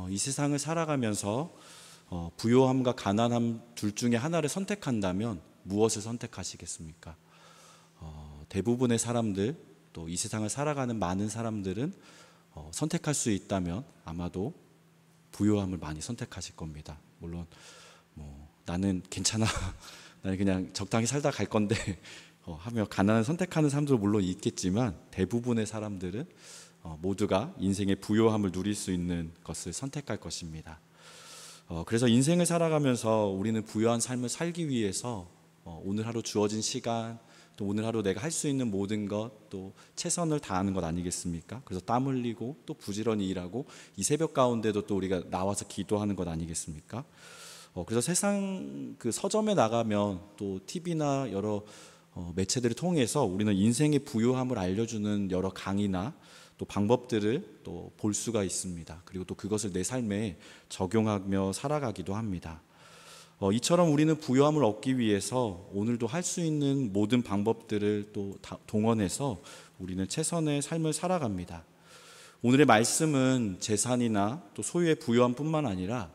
이 세상을 살아가면서 부요함과 가난함 둘 중에 하나를 선택한다면 무엇을 선택하시겠습니까? 대부분의 사람들, 또 이 세상을 살아가는 많은 사람들은 선택할 수 있다면 아마도 부요함을 많이 선택하실 겁니다. 물론 나는 괜찮아, 나는 그냥 적당히 살다 갈 건데 하며 가난을 선택하는 사람도 물론 있겠지만 대부분의 사람들은 모두가 인생의 부요함을 누릴 수 있는 것을 선택할 것입니다. 그래서 인생을 살아가면서 우리는 부요한 삶을 살기 위해서 오늘 하루 주어진 시간, 또 오늘 하루 내가 할 수 있는 모든 것, 또 최선을 다하는 것 아니겠습니까? 그래서 땀 흘리고 또 부지런히 일하고 이 새벽 가운데도 또 우리가 나와서 기도하는 것 아니겠습니까? 그래서 세상 그 서점에 나가면 또 TV나 여러 매체들을 통해서 우리는 인생의 부요함을 알려주는 여러 강의나 또 방법들을 또 볼 수가 있습니다. 그리고 또 그것을 내 삶에 적용하며 살아가기도 합니다. 이처럼 우리는 부요함을 얻기 위해서 오늘도 할 수 있는 모든 방법들을 또 동원해서 우리는 최선의 삶을 살아갑니다. 오늘의 말씀은 재산이나 또 소유의 부요함뿐만 아니라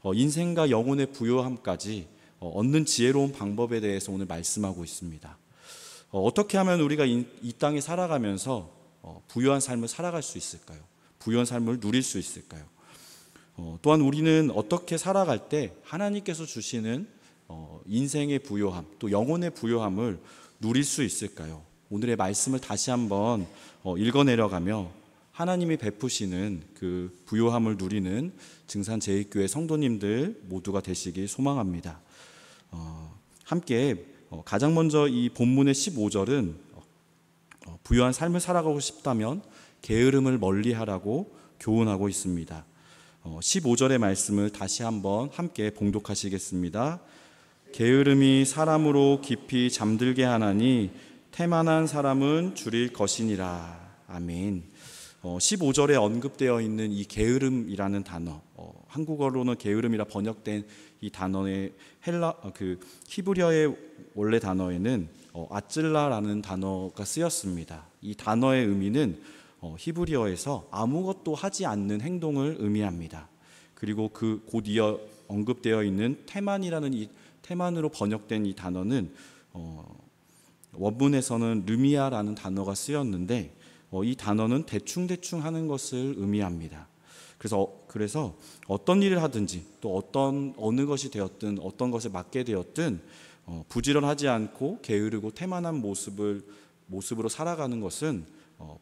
인생과 영혼의 부요함까지 얻는 지혜로운 방법에 대해서 오늘 말씀하고 있습니다. 어떻게 하면 우리가 이 땅에 살아가면서 부요한 삶을 살아갈 수 있을까요? 부요한 삶을 누릴 수 있을까요? 또한 우리는 어떻게 살아갈 때 하나님께서 주시는 인생의 부요함, 또 영혼의 부요함을 누릴 수 있을까요? 오늘의 말씀을 다시 한번 읽어내려가며 하나님이 베푸시는 그 부요함을 누리는 증산제일교회 성도님들 모두가 되시길 소망합니다. 함께 가장 먼저 이 본문의 15절은 부요한 삶을 살아가고 싶다면 게으름을 멀리하라고 교훈하고 있습니다. 15절의 말씀을 다시 한번 함께 봉독하시겠습니다. 게으름이 사람으로 깊이 잠들게 하나니 태만한 사람은 줄일 것이니라. 아멘. 15절에 언급되어 있는 이 게으름이라는 단어, 한국어로는 게으름이라 번역된 이 단어의 히브리어의 원래 단어에는 아찔라라는 단어가 쓰였습니다. 이 단어의 의미는 히브리어에서 아무것도 하지 않는 행동을 의미합니다. 그리고 그 곧 이어 언급되어 있는 태만이라는 이 태만으로 번역된 이 단어는 원문에서는 르미아라는 단어가 쓰였는데 이 단어는 대충대충 하는 것을 의미합니다. 그래서 어떤 일을 하든지 또 어느 것이 되었든 어떤 것을 맡게 되었든 부지런하지 않고 게으르고 태만한 모습으로 살아가는 것은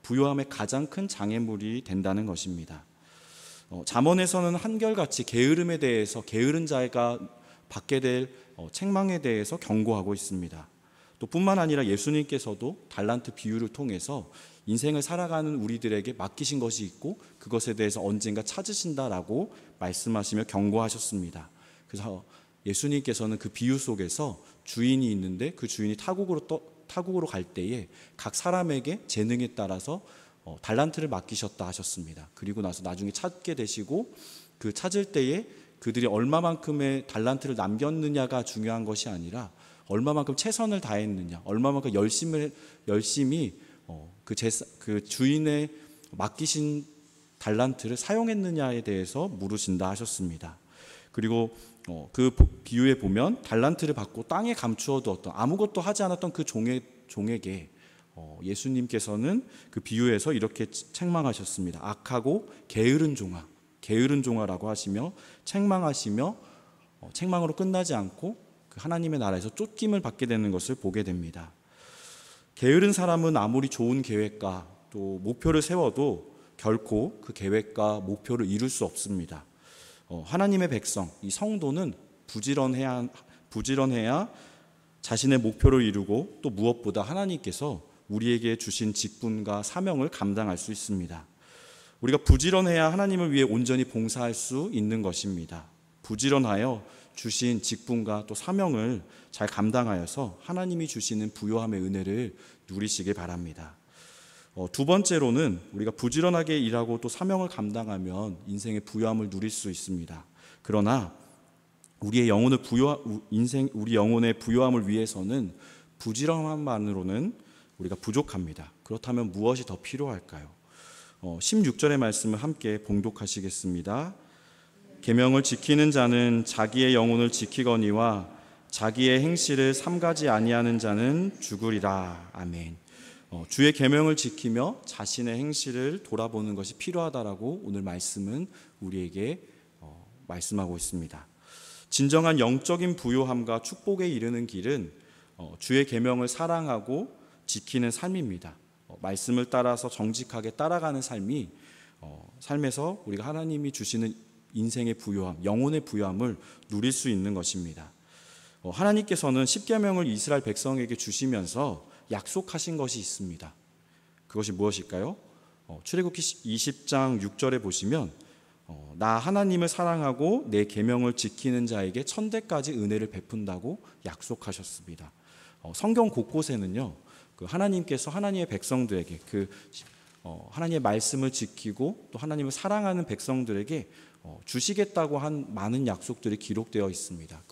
부요함의 가장 큰 장애물이 된다는 것입니다. 잠언에서는 한결같이 게으름에 대해서 게으른 자가 받게 될 책망에 대해서 경고하고 있습니다. 또 뿐만 아니라 예수님께서도 달란트 비유를 통해서 인생을 살아가는 우리들에게 맡기신 것이 있고 그것에 대해서 언젠가 찾으신다라고 말씀하시며 경고하셨습니다. 그래서 예수님께서는 그 비유 속에서 주인이 있는데 그 주인이 타국으로 갈 때에 각 사람에게 재능에 따라서 달란트를 맡기셨다 하셨습니다. 그리고 나서 나중에 찾게 되시고 그 찾을 때에 그들이 얼마만큼의 달란트를 남겼느냐가 중요한 것이 아니라 얼마만큼 최선을 다했느냐, 얼마만큼 열심히 그 주인의 맡기신 달란트를 사용했느냐에 대해서 물으신다 하셨습니다. 그리고 그 비유에 보면 달란트를 받고 땅에 감추어 두었던 아무것도 하지 않았던 그 종에게 예수님께서는 그 비유에서 이렇게 책망하셨습니다. 악하고 게으른 종아라고 하시며 책망으로 끝나지 않고 그 하나님의 나라에서 쫓김을 받게 되는 것을 보게 됩니다. 게으른 사람은 아무리 좋은 계획과 또 목표를 세워도 결코 그 계획과 목표를 이룰 수 없습니다. 하나님의 백성, 이 성도는 부지런해야 자신의 목표를 이루고 또 무엇보다 하나님께서 우리에게 주신 직분과 사명을 감당할 수 있습니다. 우리가 부지런해야 하나님을 위해 온전히 봉사할 수 있는 것입니다. 부지런하여 주신 직분과 또 사명을 잘 감당하여서 하나님이 주시는 부요함의 은혜를 누리시길 바랍니다. 두 번째로는 우리가 부지런하게 일하고 또 사명을 감당하면 인생의 부요함을 누릴 수 있습니다. 그러나 우리 영혼의 부요함을 위해서는 부지런함만으로는 우리가 부족합니다. 그렇다면 무엇이 더 필요할까요? 16절의 말씀을 함께 봉독하시겠습니다. 계명을 지키는 자는 자기의 영혼을 지키거니와 자기의 행실을 삼가지 아니하는 자는 죽으리라. 아멘. 주의 계명을 지키며 자신의 행실을 돌아보는 것이 필요하다라고 오늘 말씀은 우리에게 말씀하고 있습니다. 진정한 영적인 부요함과 축복에 이르는 길은 주의 계명을 사랑하고 지키는 삶입니다. 말씀을 따라서 정직하게 따라가는 삶이 삶에서 우리가 하나님이 주시는 인생의 부요함, 영혼의 부요함을 누릴 수 있는 것입니다. 하나님께서는 십계명을 이스라엘 백성에게 주시면서 약속하신 것이 있습니다. 그것이 무엇일까요? 출애굽기 20장 6절에 보시면 나 하나님을 사랑하고 내 계명을 지키는 자에게 천대까지 은혜를 베푼다고 약속하셨습니다. 성경 곳곳에는요, 하나님께서 하나님의 백성들에게 하나님의 말씀을 지키고 또 하나님을 사랑하는 백성들에게 주시겠다고 한 많은 약속들이 기록되어 있습니다.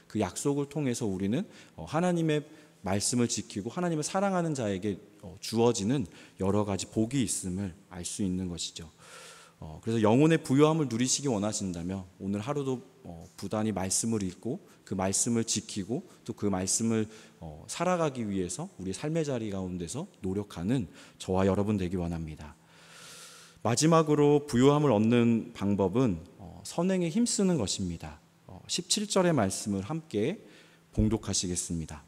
그 약속을 통해서 우리는 하나님의 말씀을 지키고 하나님을 사랑하는 자에게 주어지는 여러 가지 복이 있음을 알 수 있는 것이죠. 그래서 영혼의 부요함을 누리시기 원하신다면 오늘 하루도 부단히 말씀을 읽고 그 말씀을 지키고 또 그 말씀을 살아가기 위해서 우리 삶의 자리 가운데서 노력하는 저와 여러분 되기 원합니다. 마지막으로 부요함을 얻는 방법은 선행에 힘쓰는 것입니다. 17절의 말씀을 함께 봉독하시겠습니다.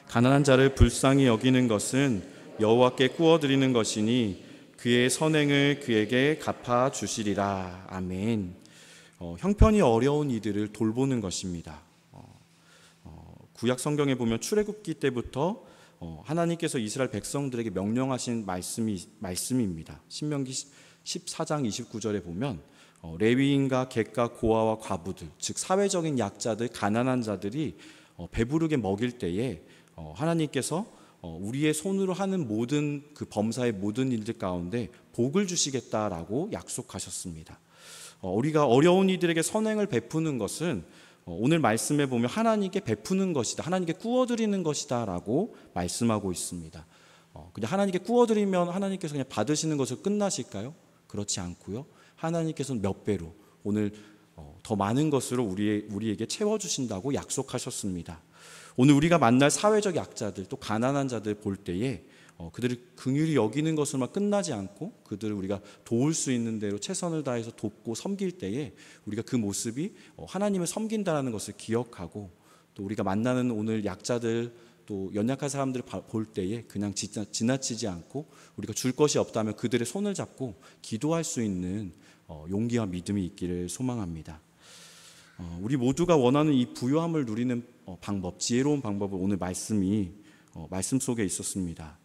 가난한 자를 불쌍히 여기는 것은 여호와께 구워드리는 것이니 그의 선행을 그에게 갚아 주시리라. 아멘. 형편이 어려운 이들을 돌보는 것입니다. 구약 성경에 보면 출애굽기 때부터 하나님께서 이스라엘 백성들에게 명령하신 말씀입니다. 신명기 14장 29절에 보면 레위인과 객과 고아와 과부들, 즉 사회적인 약자들, 가난한 자들이 배부르게 먹일 때에 하나님께서 우리의 손으로 하는 모든 그 범사의 모든 일들 가운데 복을 주시겠다라고 약속하셨습니다. 우리가 어려운 이들에게 선행을 베푸는 것은 오늘 말씀에 보면 하나님께 베푸는 것이다, 하나님께 구워드리는 것이다라고 말씀하고 있습니다. 그냥 하나님께 구워드리면 하나님께서 그냥 받으시는 것을 끝나실까요? 그렇지 않고요. 하나님께서는 몇 배로 오늘 더 많은 것으로 우리에게 채워주신다고 약속하셨습니다. 오늘 우리가 만날 사회적 약자들 또 가난한 자들 볼 때에 그들을 긍휼히 여기는 것으로만 끝나지 않고 그들을 우리가 도울 수 있는 대로 최선을 다해서 돕고 섬길 때에 우리가 그 모습이 하나님을 섬긴다는 것을 기억하고 또 우리가 만나는 오늘 약자들 또 연약한 사람들을 볼 때에 그냥 지나치지 않고 우리가 줄 것이 없다면 그들의 손을 잡고 기도할 수 있는 용기와 믿음이 있기를 소망합니다. 우리 모두가 원하는 이 부요함을 누리는 방법, 지혜로운 방법을 오늘 말씀 속에 있었습니다.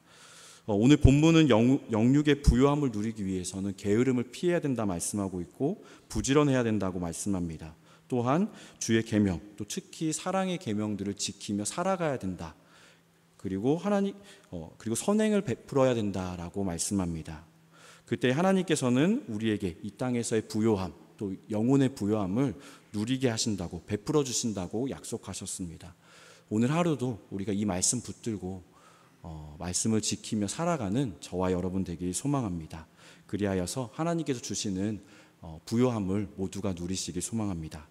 오늘 본문은 영육의 부요함을 누리기 위해서는 게으름을 피해야 된다 말씀하고 있고 부지런해야 된다고 말씀합니다. 또한 주의 계명, 또 특히 사랑의 계명들을 지키며 살아가야 된다. 그리고 그리고 선행을 베풀어야 된다라고 말씀합니다. 그때 하나님께서는 우리에게 이 땅에서의 부요함, 또 영혼의 부요함을 누리게 하신다고, 베풀어 주신다고 약속하셨습니다. 오늘 하루도 우리가 이 말씀 붙들고 말씀을 지키며 살아가는 저와 여러분 되길 소망합니다. 그리하여서 하나님께서 주시는 부요함을 모두가 누리시길 소망합니다.